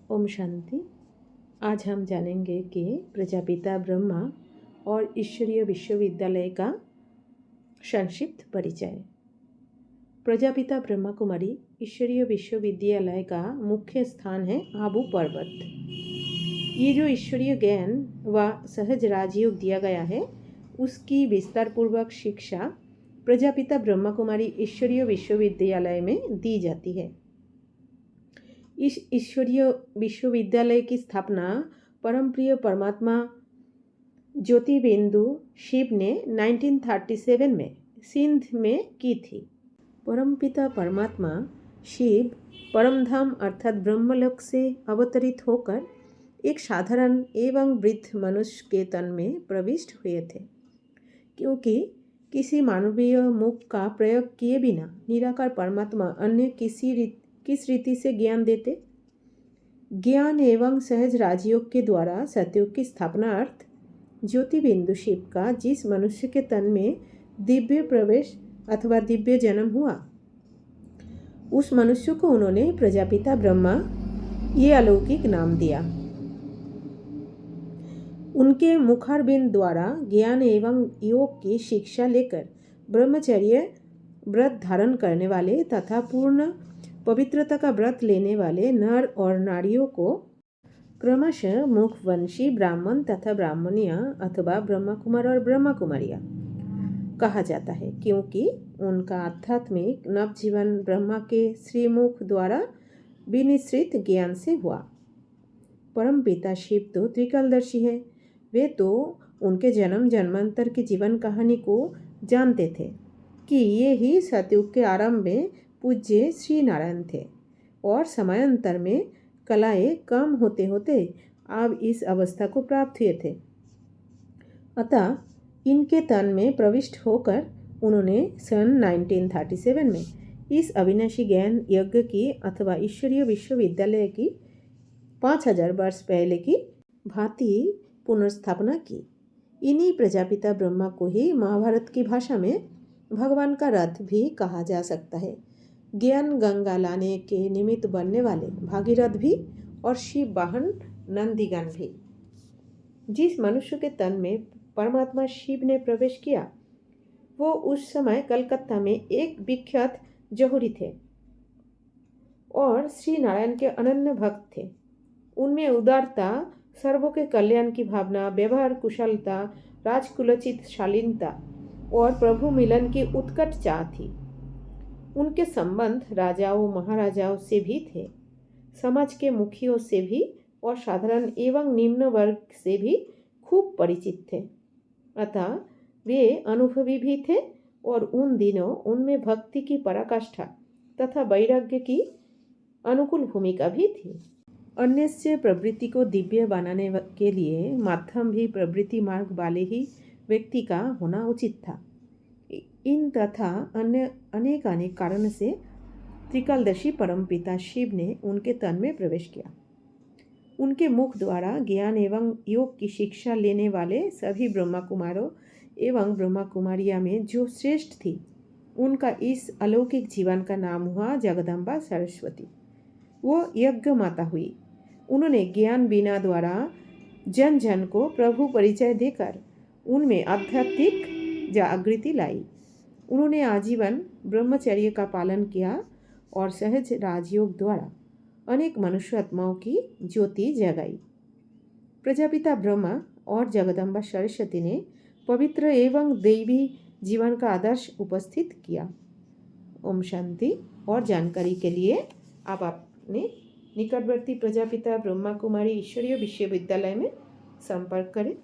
ओम शांति। आज हम जानेंगे कि प्रजापिता ब्रह्मा और ईश्वरीय विश्वविद्यालय का संक्षिप्त परिचय। प्रजापिता ब्रह्मा कुमारी ईश्वरीय विश्वविद्यालय का मुख्य स्थान है आबू पर्वत। ये जो ईश्वरीय ज्ञान व सहज राजयोग दिया गया है उसकी विस्तार पूर्वक शिक्षा प्रजापिता ब्रह्मा कुमारी ईश्वरीय विश्वविद्यालय में दी जाती है। इस ईश्वरीय विश्वविद्यालय की स्थापना परम प्रिय परमात्मा ज्योतिबिंदु शिव ने 1937 में सिंध में की थी। परमपिता परमात्मा शिव परमधाम अर्थात ब्रह्मलोक से अवतरित होकर एक साधारण एवं वृद्ध मनुष्य के तन में प्रविष्ट हुए थे, क्योंकि किसी मानवीय मुख का प्रयोग किए बिना निराकार परमात्मा अन्य किस रीति से ज्ञान देते। ज्ञान एवं सहज राजयोग के द्वारा सतयुग की स्थापना अर्थ ज्योतिबिंदु शिव का जिस मनुष्य के तन में दिव्य प्रवेश अथवा दिव्य जन्म हुआ, उस मनुष्य को उन्होंने प्रजापिता ब्रह्मा ये अलौकिक नाम दिया। उनके मुखारबिंद द्वारा ज्ञान एवं योग की शिक्षा लेकर ब्रह्मचर्य व्रत धारण करने वाले तथा पूर्ण पवित्रता का व्रत लेने वाले नर और नारियों को क्रमशः मुखवंशी ब्राह्मण तथा ब्राह्मणियाँ अथवा ब्रह्मा कुमार और ब्रह्मा कुमारियाँ कहा जाता है, क्योंकि उनका आध्यात्मिक नवजीवन ब्रह्मा के श्रीमुख द्वारा विनिश्रित ज्ञान से हुआ। परम पिता शिव तो त्रिकालदर्शी है। वे तो उनके जन्म जन्मांतर की जीवन कहानी को जानते थे कि ये ही सतयुग के आरंभ में पूज्य श्री नारायण थे और समयांतर में कलाएं कम होते होते अब इस अवस्था को प्राप्त हुए थे। अतः इनके तन में प्रविष्ट होकर उन्होंने सन 1937 में इस अविनाशी ज्ञान यज्ञ की अथवा ईश्वरीय विश्वविद्यालय की 5000 वर्ष पहले की भांति पुनर्स्थापना की। इन्हीं प्रजापिता ब्रह्मा को ही महाभारत की भाषा में भगवान का रथ भी कहा जा सकता है। ज्ञान गंगा लाने के निमित्त बनने वाले भागीरथ भी और शिव वाहन नंदीगण भी। जिस मनुष्य के तन में परमात्मा शिव ने प्रवेश किया, वो उस समय कलकत्ता में एक विख्यात जौहरी थे और श्री नारायण के अनन्य भक्त थे। उनमें उदारता, सर्वों के कल्याण की भावना, व्यवहार कुशलता, राजकुलोचित शालीनता और प्रभु मिलन की उत्कट चाह थी। उनके संबंध राजाओं महाराजाओं से भी थे, समाज के मुखियों से भी और साधारण एवं निम्न वर्ग से भी खूब परिचित थे। अतः वे अनुभवी भी थे और उन दिनों उनमें भक्ति की पराकाष्ठा तथा वैराग्य की अनुकूल भूमिका भी थी। अन्य से प्रवृत्ति को दिव्य बनाने के लिए माध्यम भी प्रवृत्ति मार्ग वाले ही व्यक्ति का होना उचित था। इन तथा अन्य अनेक कारण से त्रिकालदर्शी परमपिता शिव ने उनके तन में प्रवेश किया। उनके मुख द्वारा ज्ञान एवं योग की शिक्षा लेने वाले सभी ब्रह्मा कुमारों एवं ब्रह्मा कुमारियाँ में जो श्रेष्ठ थी, उनका इस अलौकिक जीवन का नाम हुआ जगदम्बा सरस्वती। वो यज्ञ माता हुई। उन्होंने ज्ञान बीना द्वारा जन जन को प्रभु परिचय देकर उनमें आध्यात्मिक जागृति लाई। उन्होंने आजीवन ब्रह्मचर्य का पालन किया और सहज राजयोग द्वारा अनेक मनुष्य आत्माओं की ज्योति जगाई। प्रजापिता ब्रह्मा और जगदम्बा सरस्वती ने पवित्र एवं दैवी जीवन का आदर्श उपस्थित किया। ओम शांति। और जानकारी के लिए आप अपने निकटवर्ती प्रजापिता ब्रह्मा कुमारी ईश्वरीय विश्वविद्यालय में संपर्क करें।